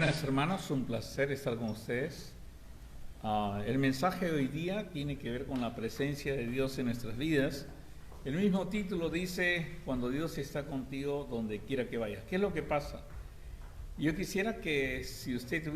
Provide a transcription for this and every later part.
Buenas hermanos, un placer estar con ustedes. El mensaje de hoy día tiene que ver con la presencia de Dios en nuestras vidas. El mismo título dice, cuando Dios está contigo donde quiera que vayas. ¿Qué es lo que pasa? Yo quisiera que si usted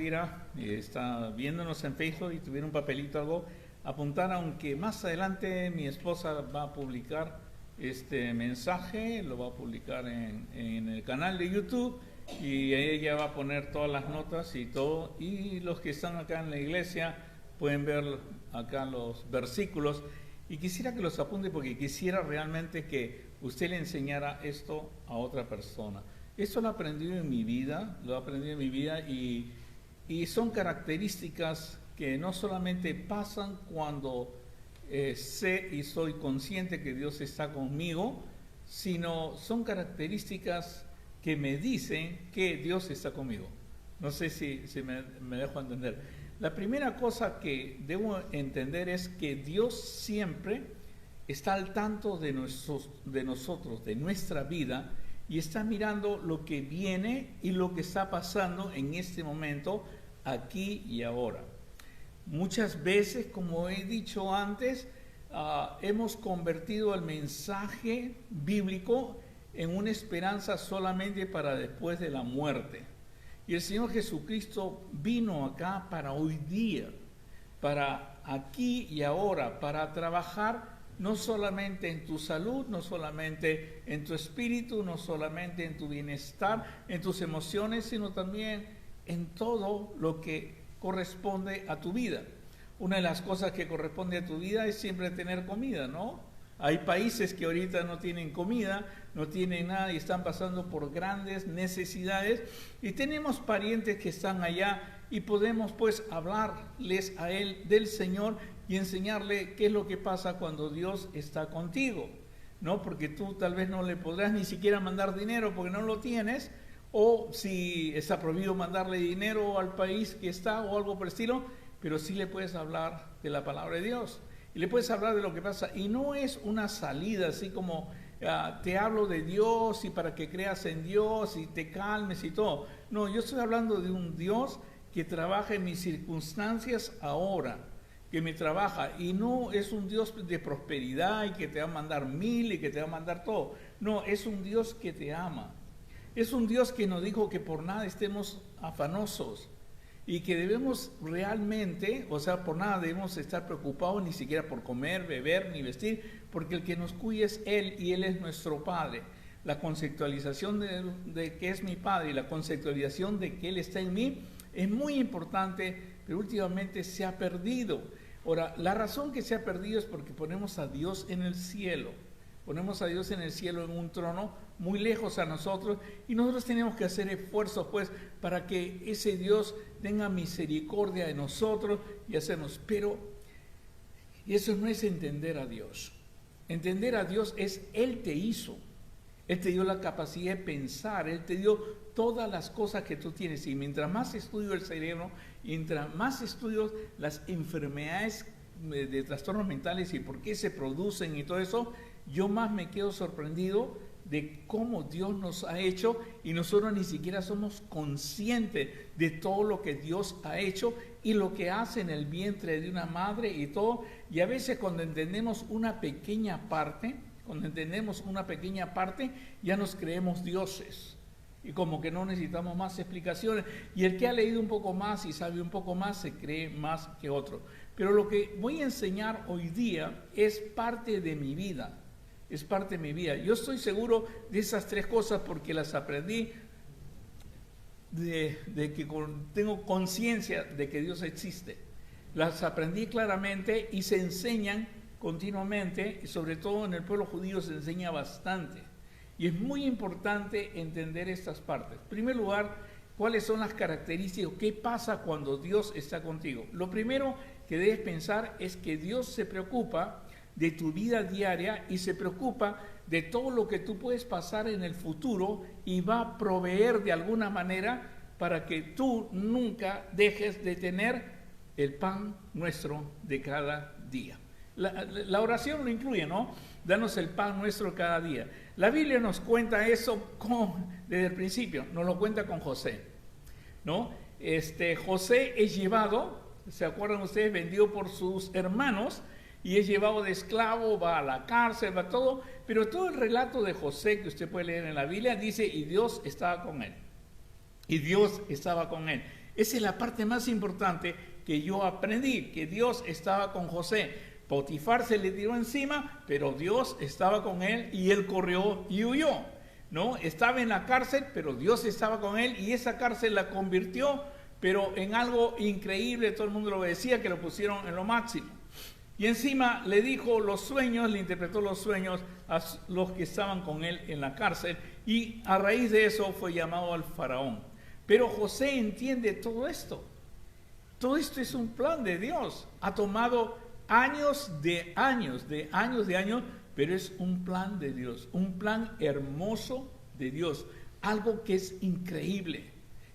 está viéndonos en Facebook y tuviera un papelito o algo, apuntara, aunque más adelante mi esposa va a publicar este mensaje, lo va a publicar en el canal de YouTube. Y ella va a poner todas las notas y todo, y los que están acá en la iglesia pueden ver acá los versículos, y quisiera que los apunte porque quisiera realmente que usted le enseñara esto a otra persona. Esto lo he aprendido en mi vida, y son características que no solamente pasan cuando sé y soy consciente que Dios está conmigo, sino son características que me dicen que Dios está conmigo. No sé si me dejo entender. La primera cosa que debo entender es que Dios siempre está al tanto de nosotros, de nuestra vida, y está mirando lo que viene y lo que está pasando en este momento, aquí y ahora. Muchas veces, como he dicho antes, hemos convertido el mensaje bíblico en una esperanza solamente para después de la muerte. Y el Señor Jesucristo vino acá para hoy día, para aquí y ahora, para trabajar no solamente en tu salud, no solamente en tu espíritu, no solamente en tu bienestar, en tus emociones, sino también en todo lo que corresponde a tu vida. Una de las cosas que corresponde a tu vida es siempre tener comida, ¿no? Hay países que ahorita no tienen comida, no tienen nada y están pasando por grandes necesidades, y tenemos parientes que están allá y podemos pues hablarles a él del Señor y enseñarle qué es lo que pasa cuando Dios está contigo, ¿no? Porque tú tal vez no le podrás ni siquiera mandar dinero porque no lo tienes, o si está prohibido mandarle dinero al país que está o algo por el estilo, pero sí le puedes hablar de la palabra de Dios. Y le puedes hablar de lo que pasa, y no es una salida así como te hablo de Dios y para que creas en Dios y te calmes y todo. No, yo estoy hablando de un Dios que trabaja en mis circunstancias ahora, que me trabaja, y no es un Dios de prosperidad y que te va a mandar 1000 y que te va a mandar todo. No, es un Dios que te ama. Es un Dios que nos dijo que por nada estemos afanosos, y que debemos realmente, o sea, por nada debemos estar preocupados, ni siquiera por comer, beber, ni vestir, porque el que nos cuida es Él, y Él es nuestro Padre. La conceptualización de que es mi Padre y la conceptualización de que Él está en mí es muy importante, pero últimamente se ha perdido. Ahora, la razón que se ha perdido es porque ponemos a Dios en el cielo. Ponemos a Dios en el cielo en un trono muy lejos a nosotros, y nosotros tenemos que hacer esfuerzos pues para que ese Dios tenga misericordia de nosotros y hacernos. Pero eso no es entender a Dios. Entender a Dios es Él te hizo. Él te dio la capacidad de pensar, Él te dio todas las cosas que tú tienes, y mientras más estudio el cerebro, mientras más estudio las enfermedades de trastornos mentales y por qué se producen y todo eso, yo más me quedo sorprendido de cómo Dios nos ha hecho, y nosotros ni siquiera somos conscientes de todo lo que Dios ha hecho y lo que hace en el vientre de una madre y todo. Y a veces cuando entendemos una pequeña parte, ya nos creemos dioses, y como que no necesitamos más explicaciones, y el que ha leído un poco más y sabe un poco más se cree más que otro. Pero lo que voy a enseñar hoy día es parte de mi vida. Es parte de mi vida. Yo estoy seguro de esas tres cosas porque las aprendí, de que tengo conciencia de que Dios existe. Las aprendí claramente y se enseñan continuamente, y sobre todo en el pueblo judío se enseña bastante. Y es muy importante entender estas partes. En primer lugar, ¿cuáles son las características? ¿Qué pasa cuando Dios está contigo? Lo primero que debes pensar es que Dios se preocupa de tu vida diaria y se preocupa de todo lo que tú puedes pasar en el futuro, y va a proveer de alguna manera para que tú nunca dejes de tener el pan nuestro de cada día. La oración lo incluye, ¿no? Danos el pan nuestro cada día. La Biblia nos cuenta eso desde el principio, nos lo cuenta con José, ¿no? José es llevado, ¿se acuerdan ustedes? Vendido por sus hermanos y es llevado de esclavo, va a la cárcel, va todo, pero todo el relato de José que usted puede leer en la Biblia dice, y Dios estaba con él. Y Dios estaba con él. Esa es la parte más importante que yo aprendí, que Dios estaba con José. Potifar se le tiró encima, pero Dios estaba con él y él corrió y huyó, ¿no? Estaba en la cárcel, pero Dios estaba con él y esa cárcel la convirtió, pero en algo increíble, todo el mundo lo decía, que lo pusieron en lo máximo. Y encima le dijo los sueños, le interpretó los sueños a los que estaban con él en la cárcel y a raíz de eso fue llamado al faraón. Pero José entiende todo esto. Todo esto es un plan de Dios. Ha tomado años, pero es un plan de Dios, un plan hermoso de Dios, algo que es increíble,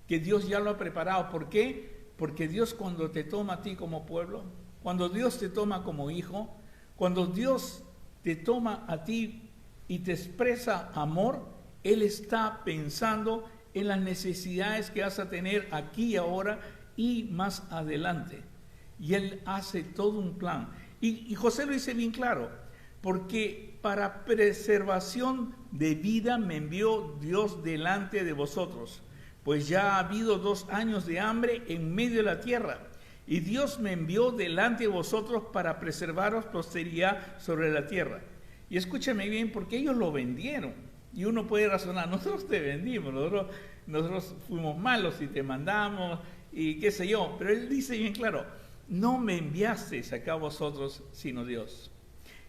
que Dios ya lo ha preparado. ¿Por qué? Porque Dios cuando te toma a ti como pueblo, cuando Dios te toma como hijo, cuando Dios te toma a ti y te expresa amor, Él está pensando en las necesidades que vas a tener aquí y ahora y más adelante. Y Él hace todo un plan. Y José lo dice bien claro, porque para preservación de vida me envió Dios delante de vosotros, pues ya ha habido 2 años de hambre en medio de la tierra, y Dios me envió delante de vosotros para preservaros posteridad sobre la tierra. Y escúchame bien, porque ellos lo vendieron. Y uno puede razonar, nosotros te vendimos, nosotros fuimos malos y te mandamos, y qué sé yo. Pero Él dice bien claro, no me enviasteis acá a vosotros, sino Dios.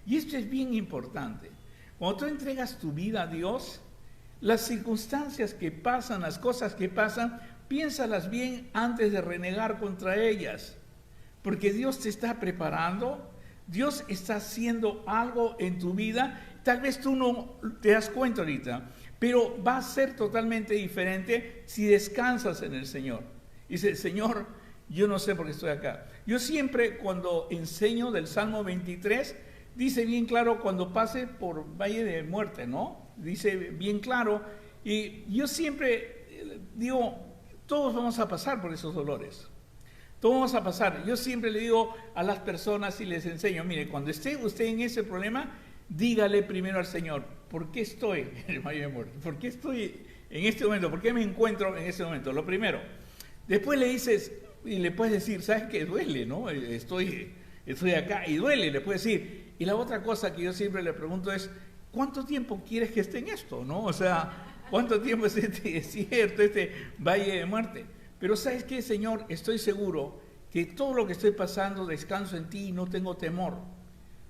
Y esto es bien importante. Cuando tú entregas tu vida a Dios, las circunstancias que pasan, las cosas que pasan, piénsalas bien antes de renegar contra ellas. Porque Dios te está preparando, Dios está haciendo algo en tu vida. Tal vez tú no te das cuenta ahorita, pero va a ser totalmente diferente si descansas en el Señor. Dice, Señor, yo no sé por qué estoy acá. Yo siempre cuando enseño del Salmo 23, dice bien claro cuando pase por valle de muerte, ¿no? Dice bien claro. Y yo siempre digo, todos vamos a pasar por esos dolores. Todos vamos a pasar. Yo siempre le digo a las personas y les enseño, mire, cuando esté usted en ese problema, dígale primero al Señor, ¿por qué estoy en el valle de muerte? ¿Por qué estoy en este momento? ¿Por qué me encuentro en ese momento? Lo primero. Después le dices, y le puedes decir, ¿sabes qué? Duele, ¿no? Estoy acá y duele, le puedes decir. Y la otra cosa que yo siempre le pregunto es, ¿cuánto tiempo quieres que esté en esto, no? O sea, ¿cuánto tiempo es este desierto, este valle de muerte? Pero ¿sabes qué, Señor? Estoy seguro que todo lo que estoy pasando, descanso en ti y no tengo temor.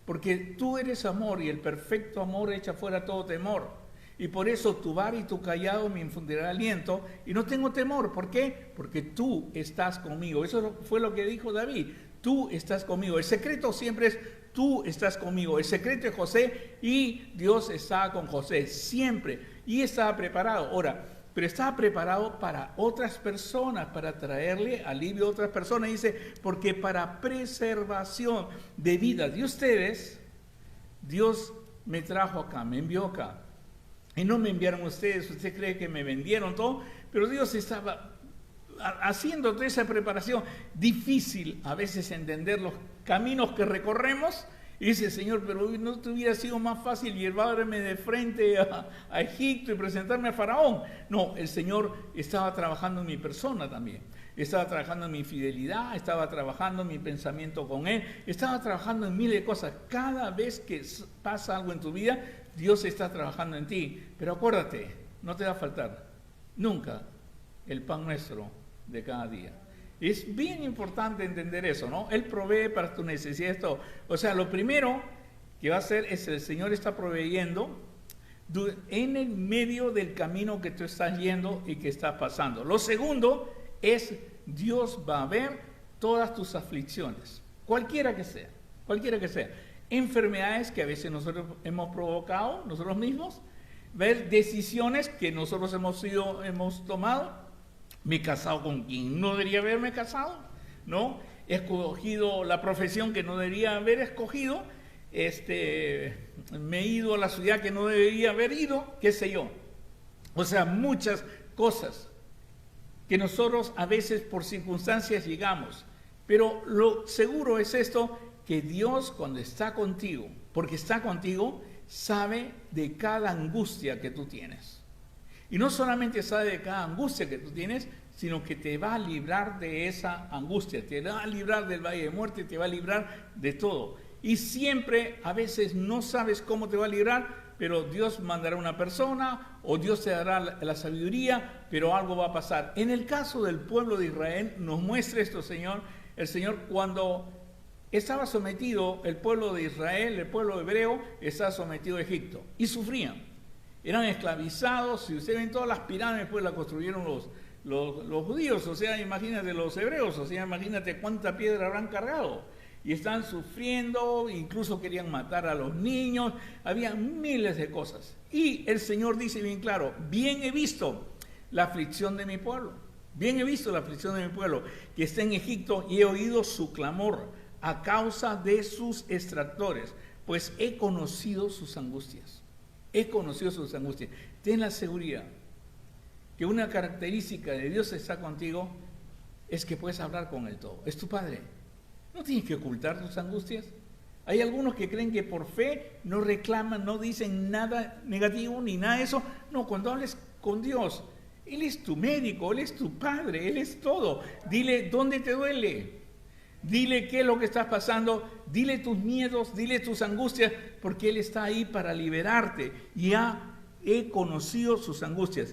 Porque tú eres amor y el perfecto amor echa fuera todo temor. Y por eso tu vara y tu callado me infundirá aliento y no tengo temor. ¿Por qué? Porque tú estás conmigo. Eso fue lo que dijo David. Tú estás conmigo. El secreto siempre es tú estás conmigo. El secreto es José y Dios está con José siempre. Y estaba preparado. Ahora, pero estaba preparado para otras personas, para traerle alivio a otras personas. Dice, porque para preservación de vida de ustedes, Dios me trajo acá, me envió acá. Y no me enviaron ustedes, usted cree que me vendieron todo, pero Dios estaba haciendo toda esa preparación. Difícil a veces entender los caminos que recorremos. Y dice, Señor, pero ¿no te hubiera sido más fácil llevarme de frente a Egipto y presentarme a Faraón? No, el Señor estaba trabajando en mi persona también. Estaba trabajando en mi fidelidad, estaba trabajando en mi pensamiento con Él, estaba trabajando en miles de cosas. Cada vez que pasa algo en tu vida, Dios está trabajando en ti. Pero acuérdate, no te va a faltar nunca el pan nuestro de cada día. Es bien importante entender eso, ¿no? Él provee para tu necesidad esto. O sea, lo primero que va a hacer es el Señor está proveyendo en el medio del camino que tú estás yendo y que estás pasando. Lo segundo es Dios va a ver todas tus aflicciones, cualquiera que sea, enfermedades que a veces nosotros hemos provocado nosotros mismos, ver decisiones que nosotros hemos tomado. Me he casado con quien no debería haberme casado, ¿no? He escogido la profesión que no debería haber escogido, me he ido a la ciudad que no debería haber ido, qué sé yo. O sea, muchas cosas. que nosotros a veces por circunstancias llegamos. Pero lo seguro es esto, que Dios cuando está contigo, porque está contigo, sabe de cada angustia que tú tienes. Y no solamente sabe de cada angustia que tú tienes, sino que te va a librar de esa angustia, te va a librar del valle de muerte, te va a librar de todo. Y siempre, a veces no sabes cómo te va a librar, pero Dios mandará una persona o Dios te dará la sabiduría, pero algo va a pasar. En el caso del pueblo de Israel, nos muestra esto, el Señor cuando estaba sometido, el pueblo de Israel, el pueblo hebreo, estaba sometido a Egipto y sufrían. Eran esclavizados. Si ustedes ven todas las pirámides, pues las construyeron los judíos, o sea, imagínate los hebreos, o sea, imagínate cuánta piedra habrán cargado. Y están sufriendo, incluso querían matar a los niños, había miles de cosas. Y el Señor dice bien claro, bien he visto la aflicción de mi pueblo, bien he visto la aflicción de mi pueblo, que está en Egipto, y he oído su clamor a causa de sus extractores, pues he conocido sus angustias, he conocido sus angustias. Ten la seguridad que una característica de Dios está contigo es que puedes hablar con Él todo. Es tu Padre. No tienes que ocultar tus angustias. Hay algunos que creen que por fe no reclaman, no dicen nada negativo ni nada de eso. No, cuando hables con Dios, Él es tu médico, Él es tu Padre, Él es todo. Dile dónde te duele. Dile qué es lo que estás pasando. Dile tus miedos, dile tus angustias, porque Él está ahí para liberarte. Ya he conocido sus angustias.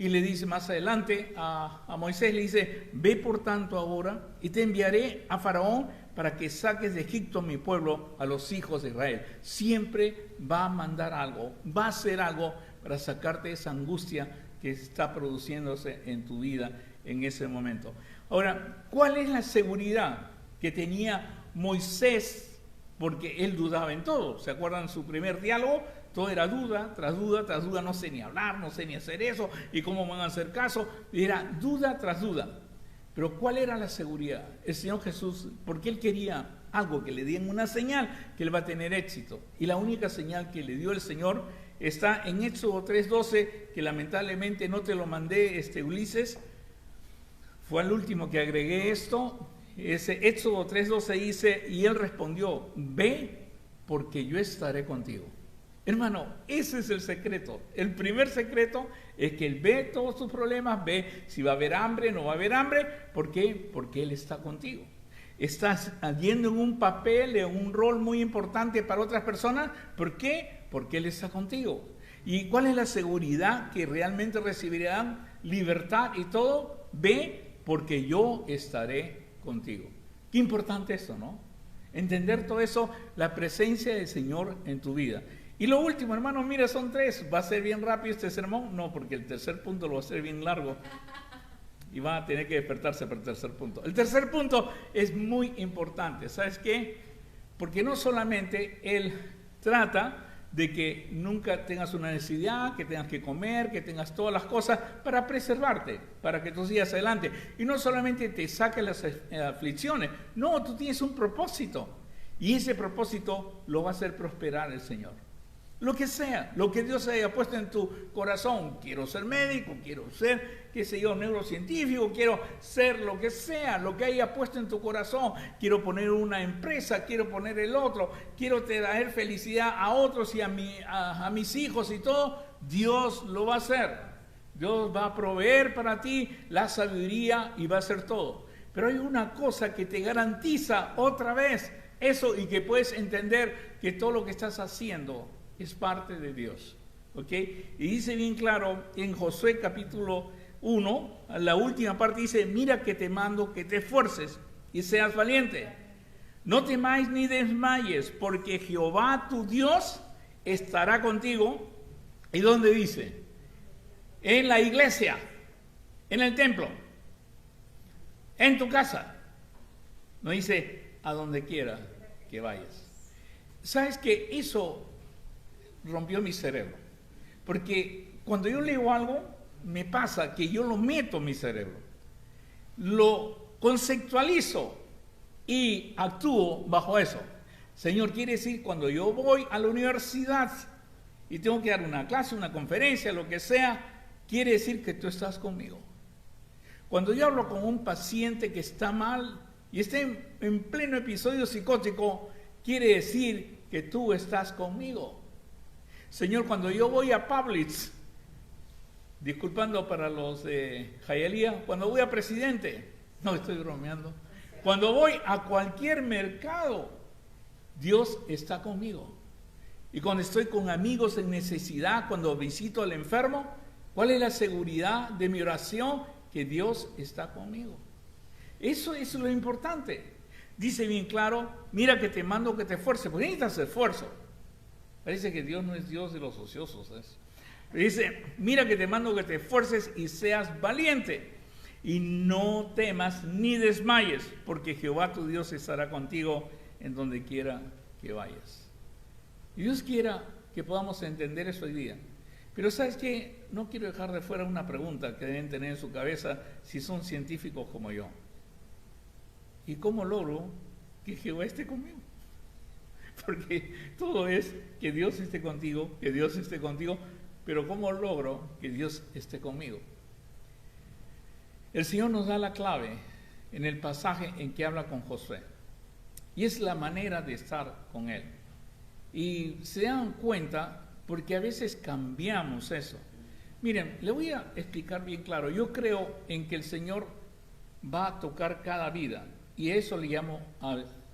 Y le dice más adelante a Moisés, le dice, ve por tanto ahora y te enviaré a Faraón para que saques de Egipto a mi pueblo, a los hijos de Israel. Siempre va a mandar algo, va a hacer algo para sacarte esa angustia que está produciéndose en tu vida en ese momento. Ahora, ¿cuál es la seguridad que tenía Moisés? Porque él dudaba en todo. ¿Se acuerdan su primer diálogo? Todo era duda, tras duda, tras duda, no sé ni hablar, no sé ni hacer eso, y cómo me van a hacer caso. Era duda tras duda. Pero ¿cuál era la seguridad? El Señor Jesús, porque Él quería algo, que le dieran una señal, que Él va a tener éxito. Y la única señal que le dio el Señor está en Éxodo 3:12, que lamentablemente no te lo mandé, Ulises. Fue al último que agregué esto. Ese Éxodo 3:12 dice, y Él respondió, ve, porque yo estaré contigo. Hermano, ese es el secreto. El primer secreto es que Él ve todos tus problemas, ve si va a haber hambre, no va a haber hambre. ¿Por qué? Porque Él está contigo. Estás yendo en un papel, en un rol muy importante para otras personas. ¿Por qué? Porque Él está contigo. ¿Y cuál es la seguridad que realmente recibirán libertad y todo? Ve, porque yo estaré contigo. Qué importante eso, ¿no? Entender todo eso, la presencia del Señor en tu vida. Y lo último, hermano, mira, son 3. ¿Va a ser bien rápido este sermón? No, porque el tercer punto lo va a hacer bien largo. Y va a tener que despertarse para el tercer punto. El tercer punto es muy importante. ¿Sabes qué? Porque no solamente Él trata de que nunca tengas una necesidad, que tengas que comer, que tengas todas las cosas para preservarte, para que tú sigas adelante. Y no solamente te saque las aflicciones. No, tú tienes un propósito. Y ese propósito lo va a hacer prosperar el Señor. Lo que sea, lo que Dios haya puesto en tu corazón. Quiero ser médico, quiero ser, qué sé yo, neurocientífico, quiero ser lo que sea, lo que haya puesto en tu corazón. Quiero poner una empresa, quiero poner el otro, quiero traer felicidad a otros y a mis hijos y todo. Dios lo va a hacer. Dios va a proveer para ti la sabiduría y va a hacer todo. Pero hay una cosa que te garantiza otra vez eso y que puedes entender que todo lo que estás haciendo es parte de Dios, ¿ok? Y dice bien claro en Josué capítulo 1, la última parte dice, mira que te mando que te esfuerces y seas valiente. No temáis ni desmayes, porque Jehová tu Dios estará contigo. ¿Y dónde dice? En la iglesia, en el templo, en tu casa. No dice a donde quiera que vayas. ¿Sabes qué? Eso rompió mi cerebro, porque cuando yo leo algo me pasa que yo lo meto en mi cerebro, lo conceptualizo y actúo bajo eso. Señor, quiere decir cuando yo voy a la universidad y tengo que dar una clase, una conferencia, lo que sea, quiere decir que tú estás conmigo. Cuando yo hablo con un paciente que está mal y está en pleno episodio psicótico, quiere decir que tú estás conmigo. Señor, cuando yo voy a Publix, disculpando para los de Hialeah, cuando voy a Presidente, no estoy bromeando, cuando voy a cualquier mercado, Dios está conmigo. Y cuando estoy con amigos en necesidad, cuando visito al enfermo, ¿cuál es la seguridad de mi oración? Que Dios está conmigo. Eso es lo importante. Dice bien claro, mira que te mando que te esfuerces, porque necesitas esfuerzo. Parece que Dios no es Dios de los ociosos. Dice, mira que te mando que te esfuerces y seas valiente. Y no temas ni desmayes, porque Jehová tu Dios estará contigo en donde quiera que vayas. Y Dios quiera que podamos entender eso hoy día. Pero ¿sabes qué? No quiero dejar de fuera una pregunta que deben tener en su cabeza si son científicos como yo. ¿Y cómo logro que Jehová esté conmigo? Porque todo es que Dios esté contigo, pero ¿cómo logro que Dios esté conmigo? El Señor nos da la clave en el pasaje en que habla con Josué. Y es la manera de estar con Él. Y se dan cuenta porque a veces cambiamos eso. Miren, le voy a explicar bien claro. Yo creo en que el Señor va a tocar cada vida. Y eso le llamo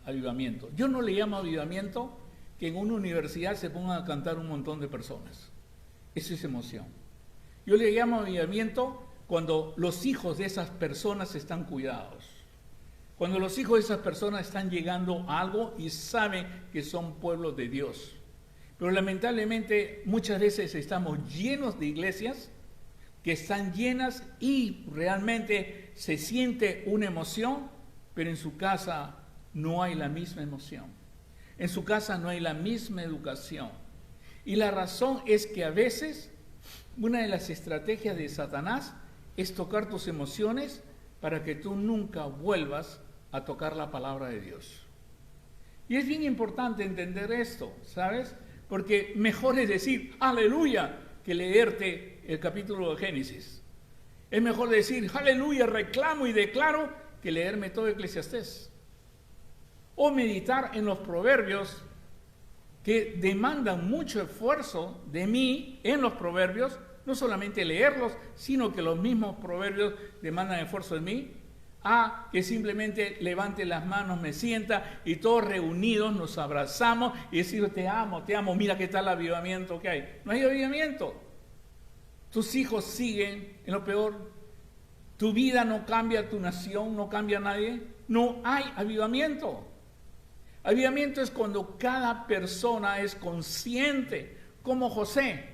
avivamiento. Yo no le llamo avivamiento que en una universidad se pongan a cantar un montón de personas. Eso es emoción. Yo le llamo avivamiento cuando los hijos de esas personas están cuidados. Cuando los hijos de esas personas están llegando a algo y saben que son pueblos de Dios. Pero lamentablemente muchas veces estamos llenos de iglesias que están llenas y realmente se siente una emoción, pero en su casa no hay la misma emoción. En su casa no hay la misma educación. Y la razón es que a veces una de las estrategias de Satanás es tocar tus emociones para que tú nunca vuelvas a tocar la palabra de Dios. Y es bien importante entender esto, ¿sabes? Porque mejor es decir aleluya que leerte el capítulo de Génesis. Es mejor decir aleluya, reclamo y declaro que leerme todo Eclesiastés. O meditar en los proverbios que demandan mucho esfuerzo de mí en los proverbios, no solamente leerlos, sino que los mismos proverbios demandan esfuerzo de mí, a que simplemente levante las manos, me sienta y todos reunidos nos abrazamos y decimos te amo, mira qué tal el avivamiento que hay. No hay avivamiento. Tus hijos siguen en lo peor. Tu vida no cambia, tu nación no cambia a nadie. No hay avivamiento. Avivamiento es cuando cada persona es consciente, como José,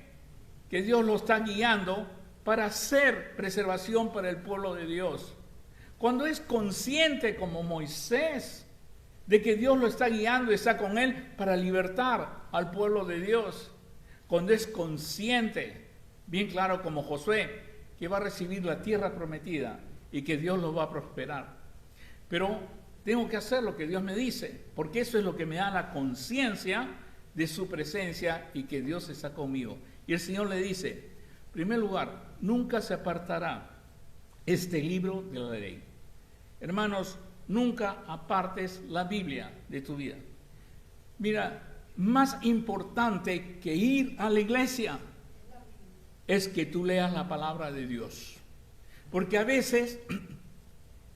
que Dios lo está guiando para hacer preservación para el pueblo de Dios. Cuando es consciente, como Moisés, de que Dios lo está guiando y está con él para libertar al pueblo de Dios. Cuando es consciente, bien claro como Josué, que va a recibir la tierra prometida y que Dios lo va a prosperar. Pero tengo que hacer lo que Dios me dice, porque eso es lo que me da la conciencia de su presencia y que Dios está conmigo. Y el Señor le dice, en primer lugar, nunca se apartará este libro de la ley. Hermanos, nunca apartes la Biblia de tu vida. Mira, más importante que ir a la iglesia es que tú leas la palabra de Dios. Porque a veces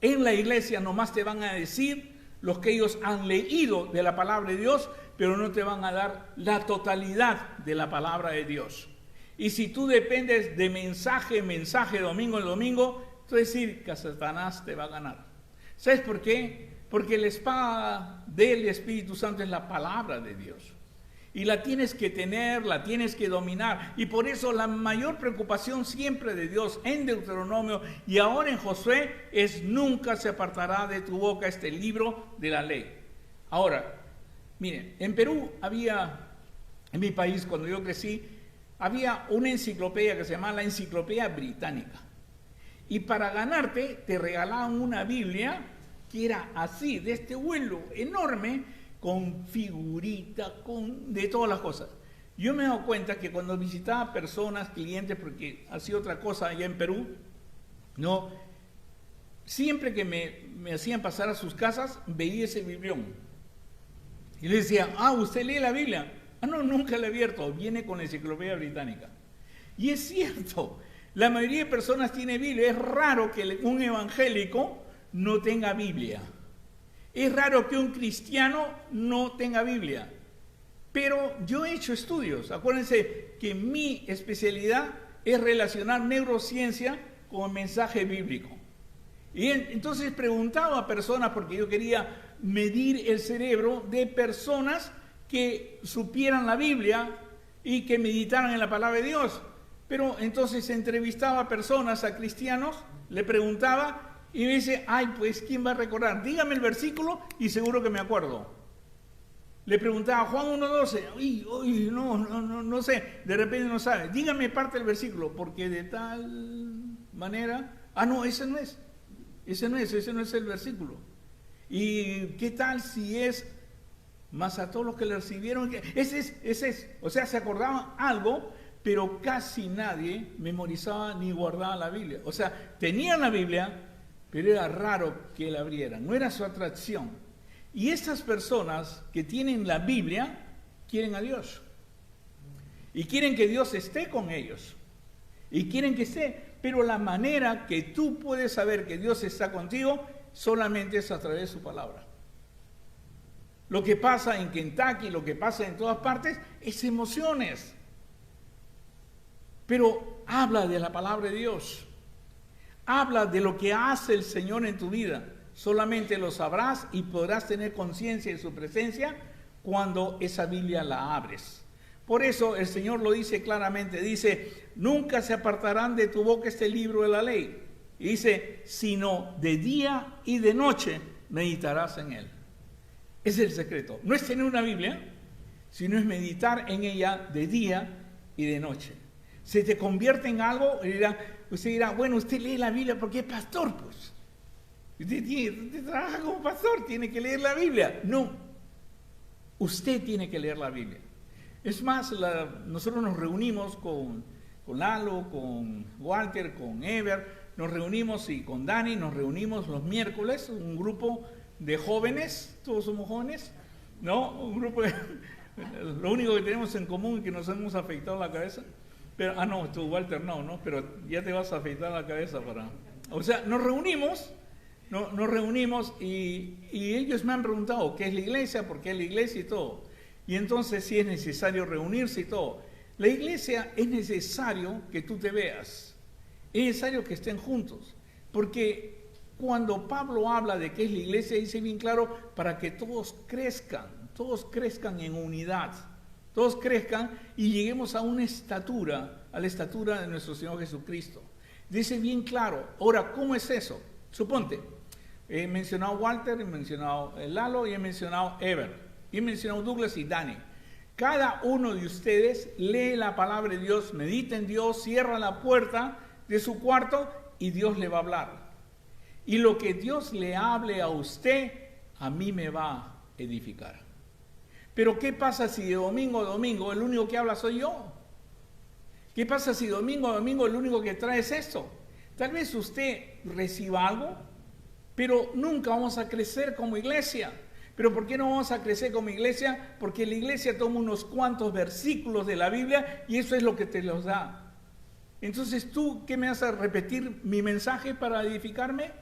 en la iglesia nomás te van a decir los que ellos han leído de la palabra de Dios, pero no te van a dar la totalidad de la palabra de Dios. Y si tú dependes de mensaje en mensaje, domingo en domingo, tú decir que Satanás te va a ganar. ¿Sabes por qué? Porque la espada del Espíritu Santo es la palabra de Dios. Y la tienes que tener, la tienes que dominar. Y por eso la mayor preocupación siempre de Dios en Deuteronomio y ahora en Josué es nunca se apartará de tu boca este libro de la ley. Ahora, miren, en Perú había, en mi país cuando yo crecí, había una enciclopedia que se llamaba la Enciclopedia Británica. Y para ganarte te regalaban una Biblia que era así, de este vuelo enorme, con figuritas, con de todas las cosas. Yo me he dado cuenta que cuando visitaba personas, clientes, porque hacía otra cosa allá en Perú, no, siempre que me hacían pasar a sus casas, veía ese biblión. Y le decía, ¿usted lee la Biblia? No, nunca la he abierto, viene con la Enciclopedia Británica. Y es cierto, la mayoría de personas tiene Biblia. Es raro que un evangélico no tenga Biblia. Es raro que un cristiano no tenga Biblia. Pero yo he hecho estudios. Acuérdense que mi especialidad es relacionar neurociencia con el mensaje bíblico. Y entonces preguntaba a personas, porque yo quería medir el cerebro de personas que supieran la Biblia y que meditaran en la palabra de Dios. Pero entonces entrevistaba a personas, a cristianos, le preguntaba y me dice, pues ¿quién va a recordar? Dígame el versículo y seguro que me acuerdo. Le preguntaba Juan 1:12, no sé, de repente no sabe. Dígame parte del versículo, porque de tal manera, ese no es el versículo. ¿Y qué tal si es más a todos los que le recibieron? Ese es. O sea, se acordaban algo, pero casi nadie memorizaba ni guardaba la Biblia. O sea, tenían la Biblia, pero era raro que la abrieran, no era su atracción. Y estas personas que tienen la Biblia quieren a Dios. Y quieren que Dios esté con ellos. Y quieren que esté. Pero la manera que tú puedes saber que Dios está contigo solamente es a través de su palabra. Lo que pasa en Kentucky, lo que pasa en todas partes, es emociones. Pero habla de la palabra de Dios. Habla de lo que hace el Señor en tu vida. Solamente lo sabrás y podrás tener conciencia de su presencia cuando esa Biblia la abres. Por eso el Señor lo dice claramente, dice, nunca se apartarán de tu boca este libro de la ley. Y dice, sino de día y de noche meditarás en él. Ese es el secreto. No es tener una Biblia, sino es meditar en ella de día y de noche. Se te convierte en algo, usted dirá, bueno, usted lee la Biblia porque es pastor, pues. Usted trabaja como pastor, tiene que leer la Biblia. No, usted tiene que leer la Biblia. Es más, nosotros nos reunimos con Lalo, con Walter, con Ever, nos reunimos y con Dani, nos reunimos los miércoles, un grupo de jóvenes, todos somos jóvenes, ¿no? Un grupo lo único que tenemos en común es que nos hemos afeitado la cabeza. Pero, no, tú Walter no, pero ya te vas a afeitar la cabeza para... O sea, nos reunimos y ellos me han preguntado qué es la iglesia, por qué es la iglesia y todo. Y entonces sí es necesario reunirse y todo. La iglesia es necesario que tú te veas, es necesario que estén juntos, porque cuando Pablo habla de qué es la iglesia, dice bien claro, para que todos crezcan en unidad, todos crezcan y lleguemos a una estatura, a la estatura de nuestro Señor Jesucristo. Dice bien claro. Ahora, ¿cómo es eso? Suponte, he mencionado Walter, he mencionado Lalo y he mencionado Ever, y he mencionado Douglas y Dani. Cada uno de ustedes lee la palabra de Dios, medita en Dios, cierra la puerta de su cuarto y Dios le va a hablar. Y lo que Dios le hable a usted, a mí me va a edificar. Pero ¿qué pasa si de domingo a domingo el único que habla soy yo? ¿Qué pasa si domingo a domingo el único que trae es esto? Tal vez usted reciba algo, pero nunca vamos a crecer como iglesia. ¿Pero por qué no vamos a crecer como iglesia? Porque la iglesia toma unos cuantos versículos de la Biblia y eso es lo que te los da. Entonces, ¿tú qué me vas a repetir mi mensaje para edificarme?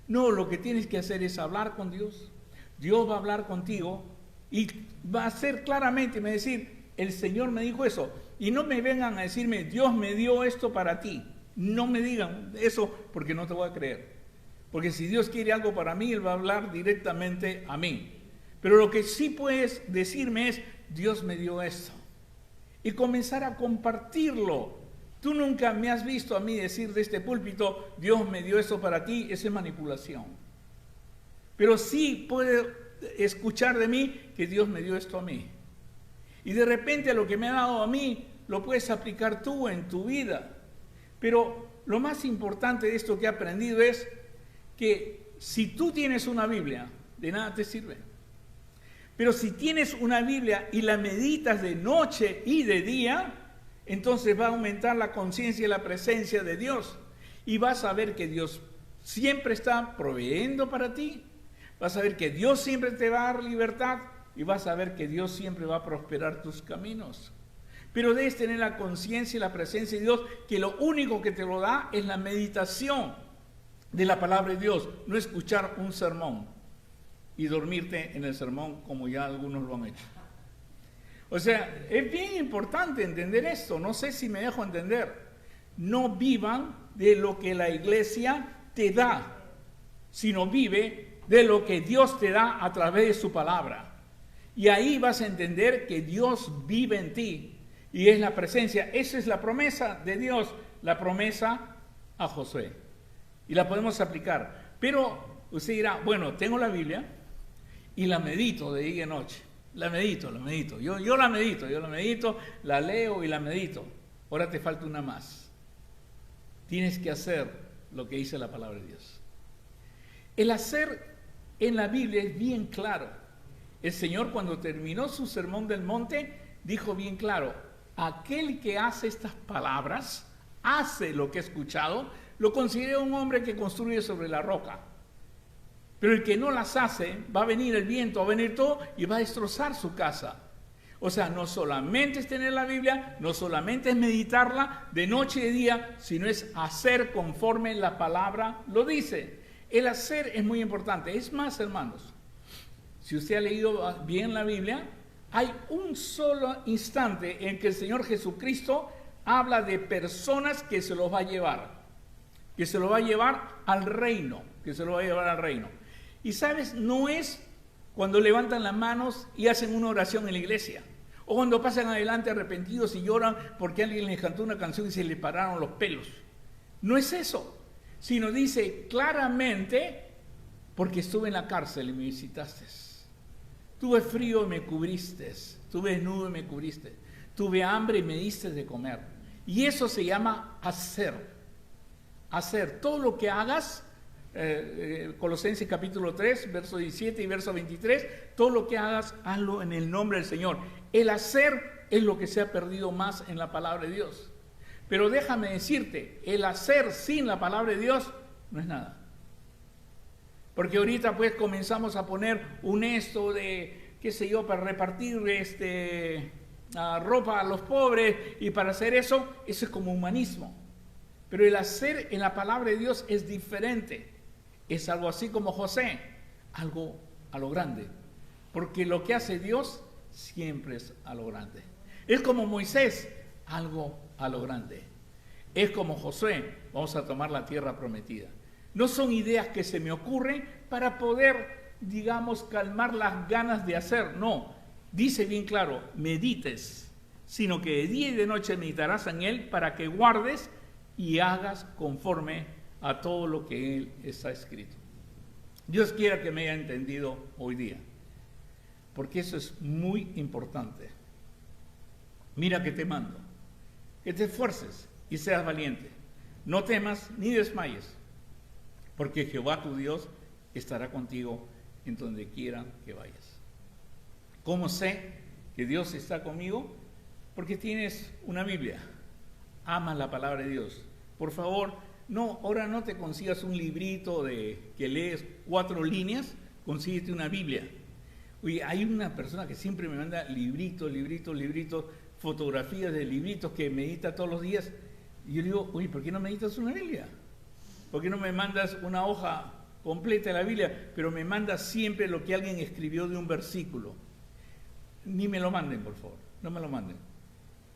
No, lo que tienes que hacer es hablar con Dios. Dios va a hablar contigo y va a hacer claramente, me va a decir, el Señor me dijo eso. Y no me vengan a decirme, Dios me dio esto para ti. No me digan eso porque no te voy a creer. Porque si Dios quiere algo para mí, Él va a hablar directamente a mí. Pero lo que sí puedes decirme es, Dios me dio esto. Y comenzar a compartirlo. Tú nunca me has visto a mí decir de este púlpito, Dios me dio esto para ti, esa es manipulación. Pero sí puedes escuchar de mí que Dios me dio esto a mí. Y de repente lo que me ha dado a mí, lo puedes aplicar tú en tu vida. Pero lo más importante de esto que he aprendido es que si tú tienes una Biblia, de nada te sirve. Pero si tienes una Biblia y la meditas de noche y de día, entonces va a aumentar la conciencia y la presencia de Dios. Y vas a ver que Dios siempre está proveyendo para ti. Vas a ver que Dios siempre te va a dar libertad y vas a ver que Dios siempre va a prosperar tus caminos. Pero debes tener la conciencia y la presencia de Dios, que lo único que te lo da es la meditación de la palabra de Dios, no escuchar un sermón y dormirte en el sermón como ya algunos lo han hecho. O sea, es bien importante entender esto, no sé si me dejo entender. No vivan de lo que la iglesia te da, sino vive de lo que Dios te da a través de su palabra. Y ahí vas a entender que Dios vive en ti. Y es la presencia, esa es la promesa de Dios, la promesa a Josué. Y la podemos aplicar. Pero usted dirá, bueno, tengo la Biblia y la medito de día y noche. La medito. Yo la medito, la leo y la medito. Ahora te falta una más. Tienes que hacer lo que dice la palabra de Dios. El hacer en la Biblia es bien claro. El Señor, cuando terminó su sermón del monte, dijo bien claro: aquel que hace estas palabras, hace lo que ha escuchado, lo considera un hombre que construye sobre la roca. Pero el que no las hace, va a venir el viento, va a venir todo y va a destrozar su casa. O sea, no solamente es tener la Biblia, no solamente es meditarla de noche y de día, sino es hacer conforme la palabra lo dice. El hacer es muy importante. Es más, hermanos, si usted ha leído bien la Biblia, hay un solo instante en que el Señor Jesucristo habla de personas que se los va a llevar, que se los va a llevar al reino, Y sabes, no es cuando levantan las manos y hacen una oración en la iglesia, o cuando pasan adelante arrepentidos y lloran porque alguien les cantó una canción y se le pararon los pelos. No es eso, sino dice claramente: porque estuve en la cárcel y me visitaste. Tuve frío y me cubriste, tuve desnudo y me cubriste, tuve hambre y me diste de comer. Y eso se llama hacer. Hacer todo lo que hagas, Colosenses capítulo 3, verso 17 y verso 23, todo lo que hagas, hazlo en el nombre del Señor. El hacer es lo que se ha perdido más en la palabra de Dios. Pero déjame decirte, el hacer sin la palabra de Dios no es nada. Porque ahorita pues comenzamos a poner un esto de, qué sé yo, para repartir ropa a los pobres, y para hacer eso es como humanismo. Pero el hacer en la palabra de Dios es diferente. Es algo así como José, algo a lo grande. Porque lo que hace Dios siempre es a lo grande. Es como Moisés, algo a lo grande. Es como Josué, vamos a tomar la tierra prometida. No son ideas que se me ocurren para poder, digamos, calmar las ganas de hacer. No, dice bien claro: medites, sino que de día y de noche meditarás en él, para que guardes y hagas conforme a todo lo que él está escrito. Dios quiera que me haya entendido hoy día, porque eso es muy importante. Mira que te mando, que te esfuerces y seas valiente. No temas ni desmayes, porque Jehová tu Dios estará contigo en donde quiera que vayas. ¿Cómo sé que Dios está conmigo? Porque tienes una Biblia. Ama la palabra de Dios. Por favor, ahora no te consigas un librito que lees 4 líneas, consíguete una Biblia. Oye, hay una persona que siempre me manda libritos, fotografías de libritos que medita todos los días. Y yo le digo: oye, ¿por qué no meditas una Biblia? ¿Por qué no me mandas una hoja completa de la Biblia, pero me mandas siempre lo que alguien escribió de un versículo? Ni me lo manden, por favor, no me lo manden.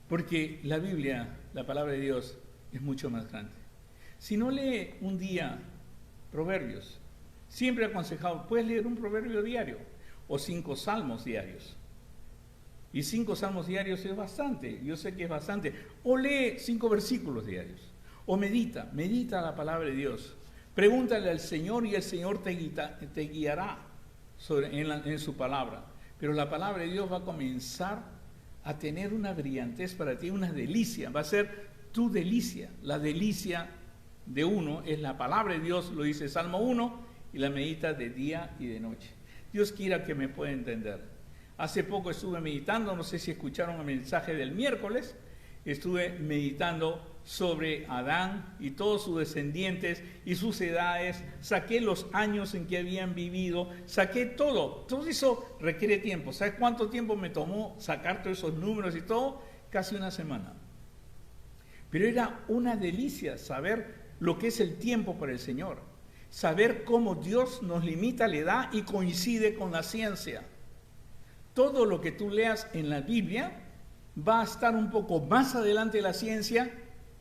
Porque la Biblia, la palabra de Dios, es mucho más grande. Si no lee un día Proverbios, siempre he aconsejado, puedes leer un proverbio diario o 5 salmos diarios. Y 5 salmos diarios es bastante, yo sé que es bastante. O lee 5 versículos diarios. O medita la palabra de Dios. Pregúntale al Señor y el Señor te guiará en su palabra. Pero la palabra de Dios va a comenzar a tener una brillantez para ti, una delicia. Va a ser tu delicia. La delicia de uno es la palabra de Dios, lo dice Salmo 1, y la medita de día y de noche. Dios quiera que me pueda entender. Hace poco estuve meditando, no sé si escucharon el mensaje del miércoles, estuve meditando sobre Adán y todos sus descendientes y sus edades, saqué los años en que habían vivido, saqué todo. Todo eso requiere tiempo. ¿Sabes cuánto tiempo me tomó sacar todos esos números y todo? Casi una semana. Pero era una delicia saber lo que es el tiempo para el Señor. Saber cómo Dios nos limita la edad y coincide con la ciencia. Todo lo que tú leas en la Biblia va a estar un poco más adelante de la ciencia,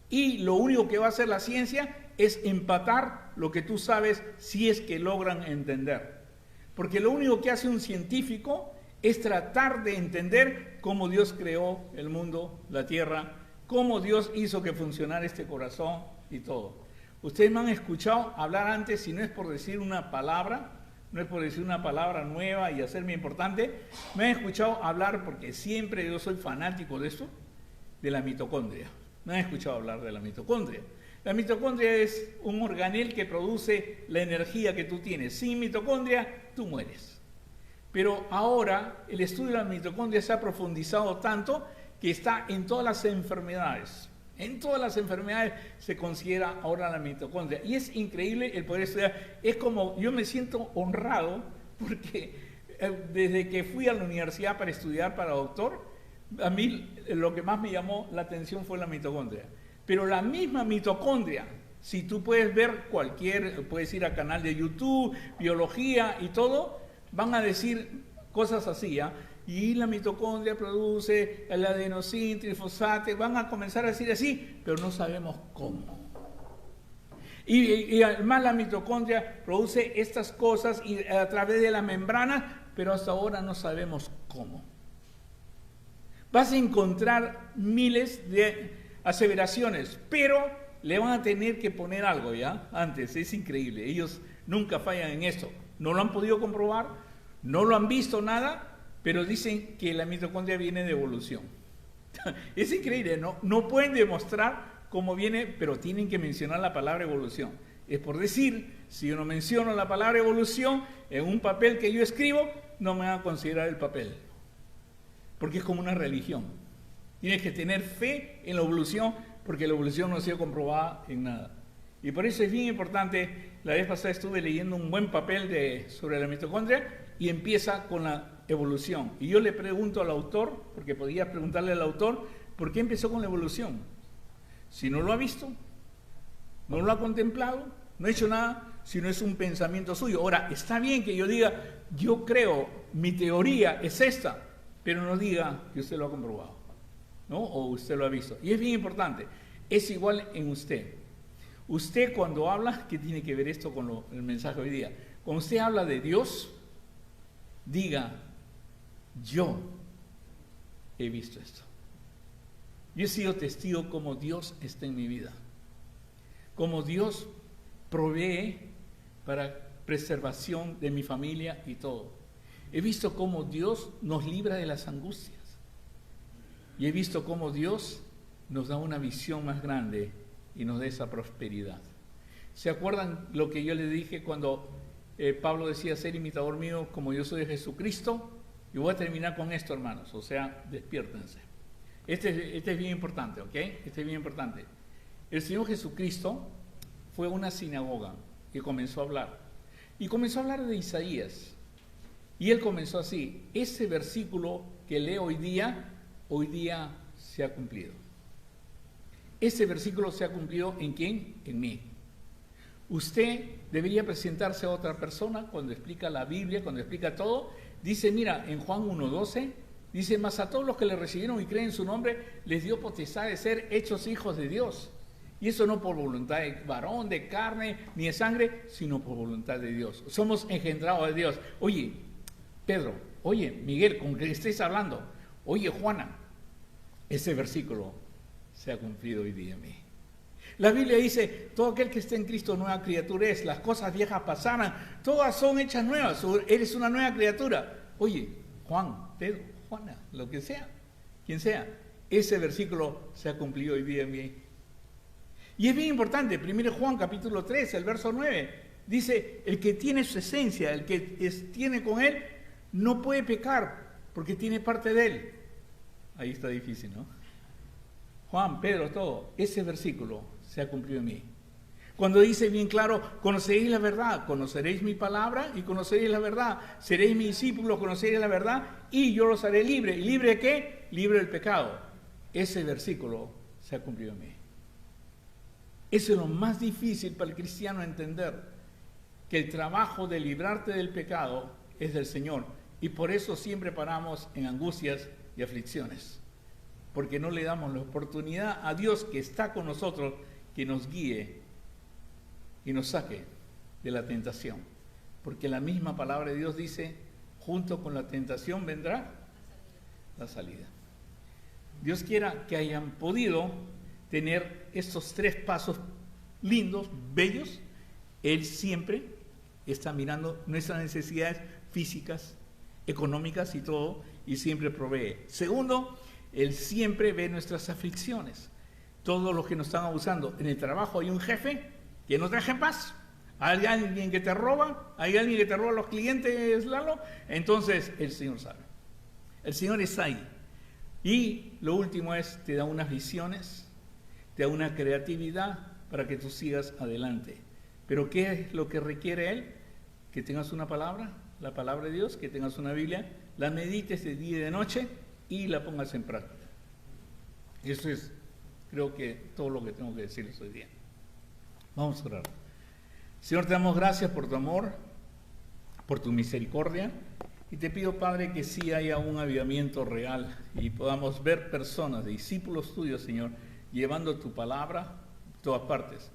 y lo único que va a hacer la ciencia es empatar lo que tú sabes, si es que logran entender. Porque lo único que hace un científico es tratar de entender cómo Dios creó el mundo, la tierra, cómo Dios hizo que funcionara este corazón y todo. Ustedes me han escuchado hablar antes, y no es por decir una palabra, no es por decir una palabra nueva y hacerme importante, me han escuchado hablar, porque siempre yo soy fanático de esto, de la mitocondria. Me han escuchado hablar de la mitocondria. La mitocondria es un organel que produce la energía que tú tienes. Sin mitocondria, tú mueres. Pero ahora el estudio de la mitocondria se ha profundizado tanto que está en todas las enfermedades. En todas las enfermedades se considera ahora la mitocondria. Y es increíble el poder estudiar. Es como, yo me siento honrado porque desde que fui a la universidad para estudiar para doctor, a mí lo que más me llamó la atención fue la mitocondria. Pero la misma mitocondria, si tú puedes ver puedes ir al canal de YouTube, biología y todo, van a decir cosas así, ¿eh? Y la mitocondria produce el adenosín, trifosfato, van a comenzar a decir así, pero no sabemos cómo. Y además la mitocondria produce estas cosas a través de la membrana, pero hasta ahora no sabemos cómo. Vas a encontrar miles de aseveraciones, pero le van a tener que poner algo, ¿ya? Antes, es increíble. Ellos nunca fallan en esto. No lo han podido comprobar, no lo han visto nada, pero dicen que la mitocondria viene de evolución. Es increíble, ¿no? No pueden demostrar cómo viene, pero tienen que mencionar la palabra evolución. Es por decir, si yo no menciono la palabra evolución en un papel que yo escribo, no me van a considerar el papel. Porque es como una religión. Tienes que tener fe en la evolución, porque la evolución no ha sido comprobada en nada. Y por eso es bien importante. La vez pasada estuve leyendo un buen papel sobre la mitocondria y empieza con la evolución. Y yo le pregunto al autor, porque podía preguntarle al autor, ¿por qué empezó con la evolución? Si no lo ha visto, no lo ha contemplado, no ha hecho nada, si no es un pensamiento suyo. Ahora, está bien que yo diga, yo creo, mi teoría es esta, pero no diga que usted lo ha comprobado, ¿no? O usted lo ha visto. Y es bien importante, es igual en usted. Usted cuando habla, ¿qué tiene que ver esto con el mensaje hoy día? Cuando usted habla de Dios, diga, yo he visto esto. Yo he sido testigo como Dios está en mi vida. Como Dios provee para preservación de mi familia y todo. He visto cómo Dios nos libra de las angustias. Y he visto cómo Dios nos da una visión más grande y nos da esa prosperidad. ¿Se acuerdan lo que yo les dije cuando Pablo decía, ser imitador mío como yo soy de Jesucristo? Y voy a terminar con esto, hermanos, o sea, despiértense. Este es bien importante, ¿ok? Este es bien importante. El Señor Jesucristo fue a una sinagoga y comenzó a hablar. Y comenzó a hablar de Isaías. Y él comenzó así, ese versículo que leo hoy día se ha cumplido. Ese versículo se ha cumplido ¿en quién? En mí. Usted debería presentarse a otra persona cuando explica la Biblia, cuando explica todo. Dice, mira, en Juan 1:12, dice, mas a todos los que le recibieron y creen en su nombre, les dio potestad de ser hechos hijos de Dios. Y eso no por voluntad de varón, de carne, ni de sangre, sino por voluntad de Dios. Somos engendrados de Dios. Oye, Pedro, oye, Miguel, con que estés hablando, oye, Juana, ese versículo se ha cumplido hoy día en mí. La Biblia dice, todo aquel que esté en Cristo nueva criatura es, las cosas viejas pasaron, todas son hechas nuevas, eres una nueva criatura. Oye, Juan, Pedro, Juana, lo que sea, quien sea, ese versículo se ha cumplido hoy día en mí. Y es bien importante, 1 Juan capítulo 3, el verso 9, dice, el que tiene su esencia, el que tiene con él, no puede pecar, porque tiene parte de él. Ahí está difícil, ¿no? Juan, Pedro, todo, ese versículo se ha cumplido en mí. Cuando dice bien claro, conoceréis la verdad, conoceréis mi palabra y conoceréis la verdad. Seréis mi discípulo, conoceréis la verdad y yo los haré libre. ¿Y libre de qué? Libre del pecado. Ese versículo se ha cumplido en mí. Eso es lo más difícil para el cristiano entender, que el trabajo de librarte del pecado es del Señor. Y por eso siempre paramos en angustias y aflicciones. Porque no le damos la oportunidad a Dios que está con nosotros, que nos guíe y nos saque de la tentación. Porque la misma palabra de Dios dice, junto con la tentación vendrá la salida. Dios quiera que hayan podido tener estos 3 pasos lindos, bellos. Él siempre está mirando nuestras necesidades físicas, económicas y todo, y siempre provee. Segundo, Él siempre ve nuestras aflicciones. Todos los que nos están abusando. En el trabajo hay un jefe que no te deja en paz. Hay alguien que te roba, hay alguien que te roba a los clientes, Lalo. Entonces el Señor sabe. El Señor está ahí. Y lo último es, te da unas visiones, te da una creatividad para que tú sigas adelante. Pero ¿qué es lo que requiere Él? Que tengas una palabra, la palabra de Dios, que tengas una Biblia, la medites de día y de noche y la pongas en práctica. Eso es, creo que todo lo que tengo que decirles hoy día. Vamos a orar. Señor, te damos gracias por tu amor, por tu misericordia, y te pido, Padre, que sí haya un avivamiento real y podamos ver personas, discípulos tuyos, Señor, llevando tu palabra a todas partes,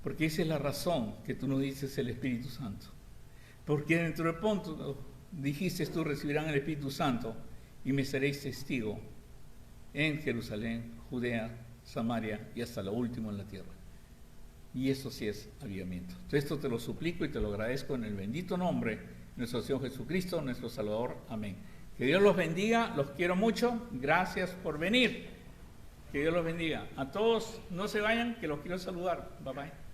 porque esa es la razón que tú nos dices el Espíritu Santo. Porque dentro de pronto dijiste tú, recibirán el Espíritu Santo y me seréis testigo en Jerusalén, Judea, Samaria y hasta lo último en la tierra. Y eso sí es avivamiento. Entonces, esto te lo suplico y te lo agradezco en el bendito nombre de nuestro Señor Jesucristo, nuestro Salvador. Amén. Que Dios los bendiga, los quiero mucho. Gracias por venir. Que Dios los bendiga. A todos, no se vayan, que los quiero saludar. Bye bye.